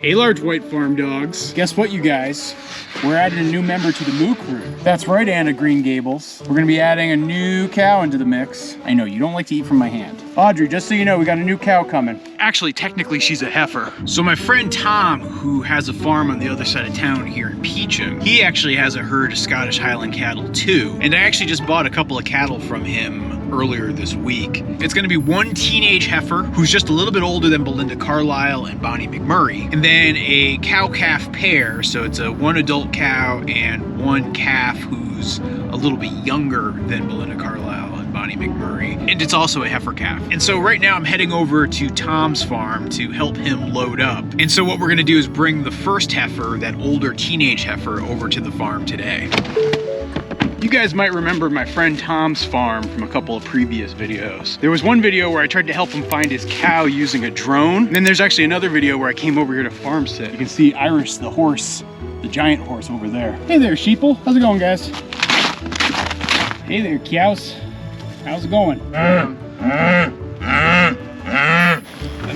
Hey large white farm dogs. Guess what, you guys? We're adding a new member to the Moo crew. That's right, Anna Green Gables. We're gonna be adding a new cow into the mix. I know, you don't like to eat from my hand. Audrey, just so you know, we got a new cow coming. Actually, technically, she's a heifer. So my friend Tom, who has a farm on the other side of town here in Peacham, he actually has a herd of Scottish Highland cattle too. And I actually just bought a couple of cattle from him earlier this week. It's gonna be one teenage heifer who's just a little bit older than Belinda Carlisle and Bonnie McMurray, and then a cow-calf pair, so it's a one adult cow and one calf who's a little bit younger than Belinda Carlisle and Bonnie McMurray, and it's also a heifer calf. And so right now I'm heading over to Tom's farm to help him load up. And so what we're gonna do is bring the first heifer, that older teenage heifer, over to the farm today. You guys might remember my friend Tom's farm from a couple of previous videos. There was one video where I tried to help him find his cow using a drone. And then there's actually another video where I came over here to farm sit. You can see Iris, the horse, the giant horse over there. Hey there, sheeple. How's it going, guys? Hey there, cows. How's it going? And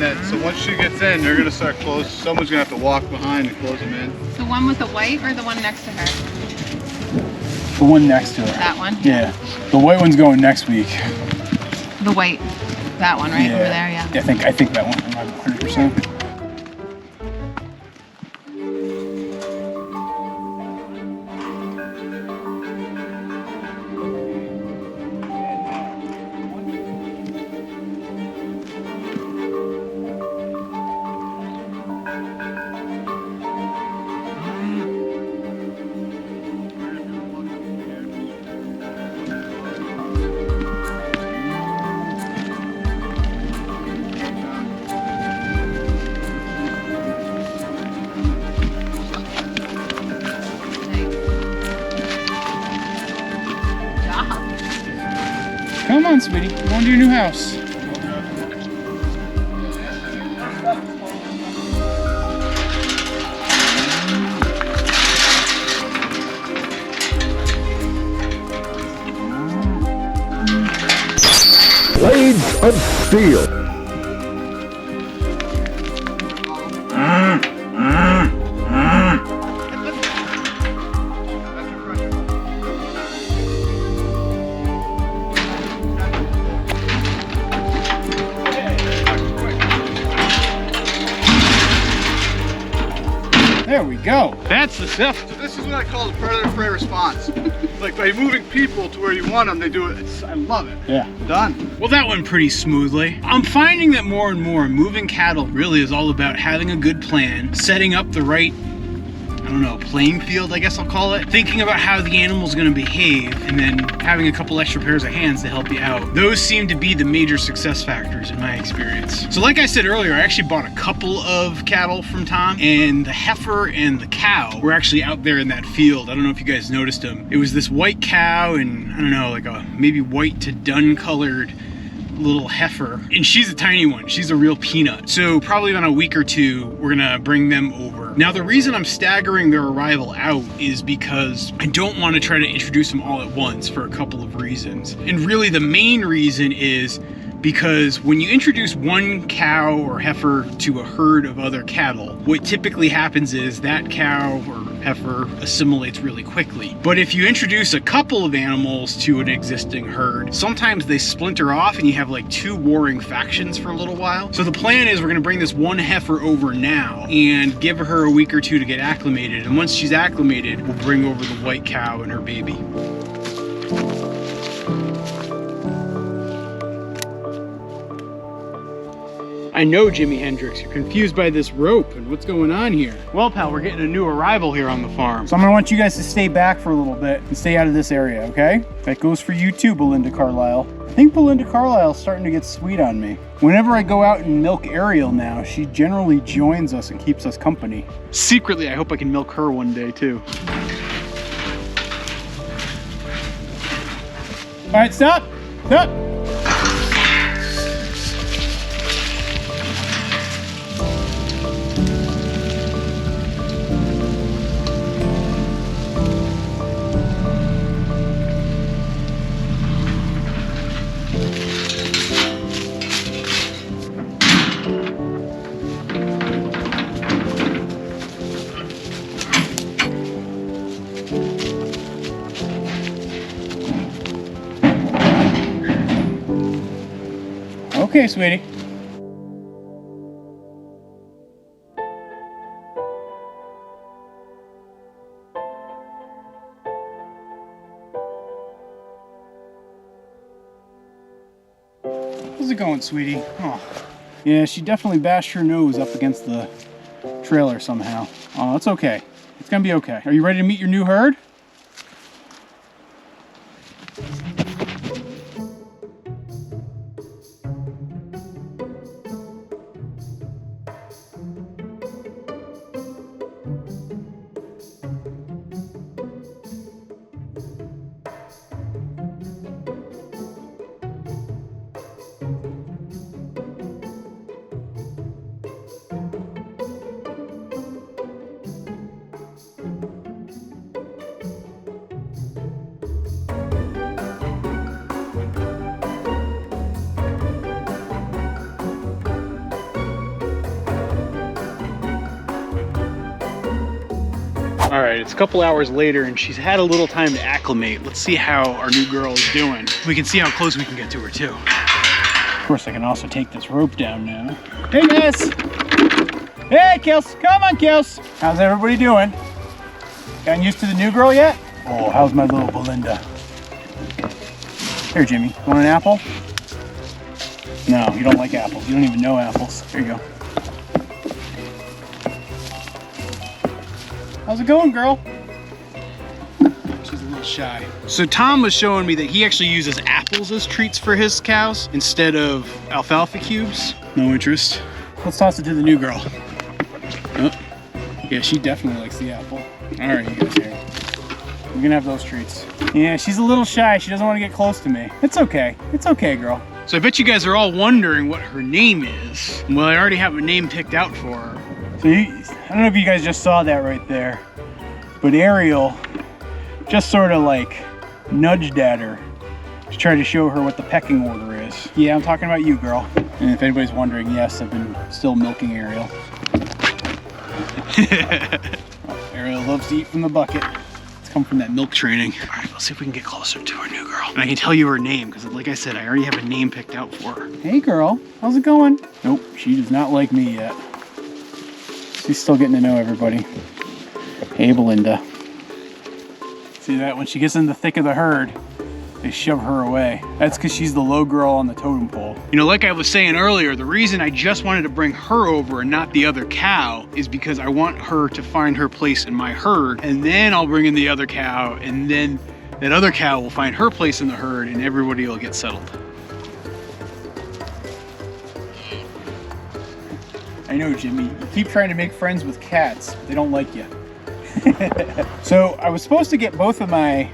then, so once she gets in, they're gonna start close. Someone's gonna have to walk behind and close them in. The one with the white or the one next to her? The one next to her. That one? Yeah. The white one's going next week. The white, that one right over there, yeah. I think that one. I'm not 100%. Come on, sweetie. We're going to your new house. Blades of Steel. There we go. That's the stuff. So this is what I call the predator-prey response. Like by moving people to where you want them, they do it. I love it. Yeah. Done. Well, that went pretty smoothly. I'm finding that more and more moving cattle really is all about having a good plan, setting up the right, I don't know, playing field, I guess I'll call it. Thinking about how the animal's gonna behave, and then having a couple extra pairs of hands to help you out. Those seem to be the major success factors in my experience. So like I said earlier, I actually bought a couple of cattle from Tom, and the heifer and the cow were actually out there in that field. I don't know if you guys noticed them. It was this white cow and, I don't know, like a maybe white to dun colored little heifer, and she's a tiny one. She's a real peanut. So probably in a week or two, we're gonna bring them over. Now the reason I'm staggering their arrival out is because I don't want to try to introduce them all at once for a couple of reasons. And really the main reason is because when you introduce one cow or heifer to a herd of other cattle, what typically happens is that cow or heifer assimilates really quickly. But if you introduce a couple of animals to an existing herd, sometimes they splinter off and you have like two warring factions for a little while. So the plan is we're gonna bring this one heifer over now and give her a week or two to get acclimated. And once she's acclimated, we'll bring over the white cow and her baby. I know, Jimi Hendrix, you're confused by this rope and what's going on here. Well, pal, we're getting a new arrival here on the farm. So I'm gonna want you guys to stay back for a little bit and stay out of this area, okay? That goes for you too, Belinda Carlisle. I think Belinda Carlisle's starting to get sweet on me. Whenever I go out and milk Ariel now, she generally joins us and keeps us company. Secretly, I hope I can milk her one day too. All right, stop, stop. Okay, sweetie. How's it going, sweetie? Oh, yeah, she definitely bashed her nose up against the trailer somehow. Oh, it's okay. It's gonna be okay. Are you ready to meet your new herd? All right, it's a couple hours later and she's had a little time to acclimate. Let's see how our new girl is doing. We can see how close we can get to her too. Of course, I can also take this rope down now. Hey, miss. Hey, Kels. Come on, Kels. How's everybody doing? Gotten used to the new girl yet? Oh, how's my little Belinda? Here, Jimmy. Want an apple? No, you don't like apples. You don't even know apples. Here you go. How's it going, girl? She's a little shy. So Tom was showing me that he actually uses apples as treats for his cows instead of alfalfa cubes. No interest. Let's toss it to the new girl. Oh, yeah, she definitely likes the apple. All right, you guys here. We're gonna have those treats. Yeah, she's a little shy. She doesn't want to get close to me. It's okay. It's okay, girl. So I bet you guys are all wondering what her name is. Well, I already have a name picked out for her. So I don't know if you guys just saw that right there, but Ariel just sort of like nudged at her to try to show her what the pecking order is. Yeah, I'm talking about you, girl. And if anybody's wondering, yes, I've been still milking Ariel. Oh, Ariel loves to eat from the bucket. It's come from that milk training. All right, let's see if we can get closer to our new girl. And I can tell you her name, because like I said, I already have a name picked out for her. Hey, girl, how's it going? Nope, she does not like me yet. She's still getting to know everybody. Hey, Belinda. See that? When she gets in the thick of the herd, they shove her away. That's because she's the low girl on the totem pole. You know, like I was saying earlier, the reason I just wanted to bring her over and not the other cow is because I want her to find her place in my herd, and then I'll bring in the other cow, and then that other cow will find her place in the herd, and everybody will get settled. I know, Jimmy, you keep trying to make friends with cats. They don't like you. So I was supposed to get both of my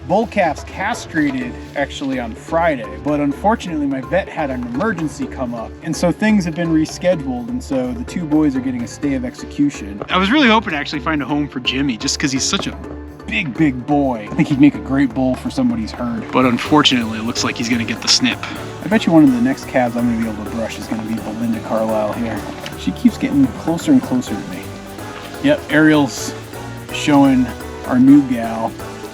bull calves castrated actually on Friday, but unfortunately my vet had an emergency come up, and so things have been rescheduled, and so the two boys are getting a stay of execution. I was really hoping to actually find a home for Jimmy just because he's such a big boy. I think he'd make a great bull for somebody's herd, but unfortunately it looks like he's gonna get the snip. I bet you one of the next calves I'm gonna be able to brush is gonna be Belinda Carlisle here. She keeps getting closer and closer to me. Yep, Ariel's showing our new gal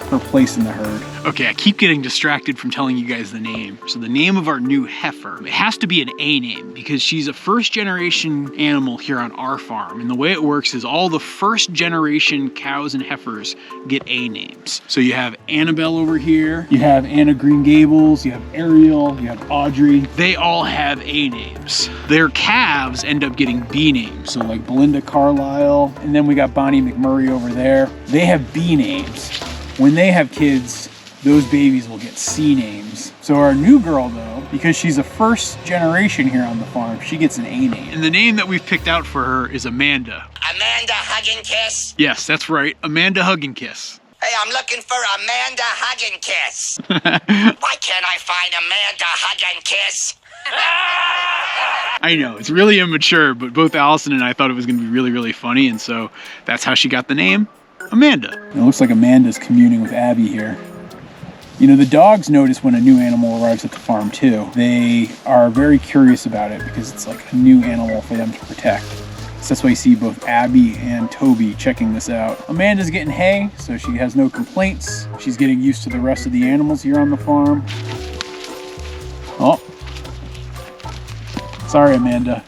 her place in the herd. Okay, I keep getting distracted from telling you guys the name. So the name of our new heifer, it has to be an A name because she's a first generation animal here on our farm. And the way it works is all the first generation cows and heifers get A names. So you have Annabelle over here, you have Anna Green Gables, you have Ariel, you have Audrey. They all have A names. Their calves end up getting B names. So like Belinda Carlisle, and then we got Bonnie McMurray over there. They have B names. When they have kids, those babies will get C names. So our new girl though, because she's a first generation here on the farm, she gets an A name. And the name that we've picked out for her is Amanda. Amanda Hug and Kiss? Yes, that's right, Amanda Hug and Kiss. Hey, I'm looking for Amanda Hug and Kiss. Why can't I find Amanda Hug and Kiss? I know, it's really immature, but both Allison and I thought it was gonna be really funny, and so that's how she got the name. Amanda. It looks like Amanda's communing with Abby here. You know, the dogs notice when a new animal arrives at the farm too. They are very curious about it because it's like a new animal for them to protect. So that's why you see both Abby and Toby checking this out. Amanda's getting hay, so she has no complaints. She's getting used to the rest of the animals here on the farm. Oh, Sorry, Amanda.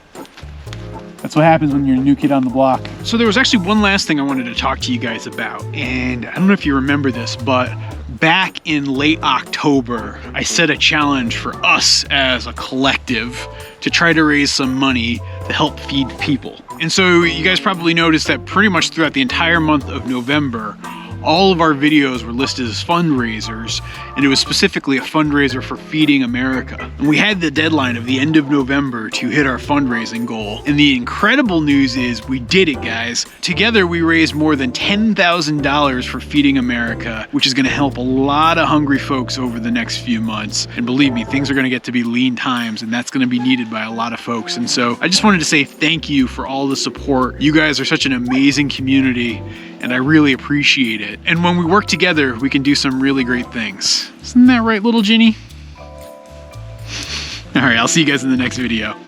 That's what happens when you're a new kid on the block. So there was actually one last thing I wanted to talk to you guys about. And I don't know if you remember this, but back in late October, I set a challenge for us as a collective to try to raise some money to help feed people. And so you guys probably noticed that pretty much throughout the entire month of November, all of our videos were listed as fundraisers, and it was specifically a fundraiser for Feeding America. And we had the deadline of the end of November to hit our fundraising goal. And the incredible news is we did it, guys. Together, we raised more than $10,000 for Feeding America, which is gonna help a lot of hungry folks over the next few months. And believe me, things are gonna get to be lean times, and that's gonna be needed by a lot of folks. And so I just wanted to say thank you for all the support. You guys are such an amazing community, and I really appreciate it. And when we work together, we can do some really great things. Isn't that right, little Ginny? All right, I'll see you guys in the next video.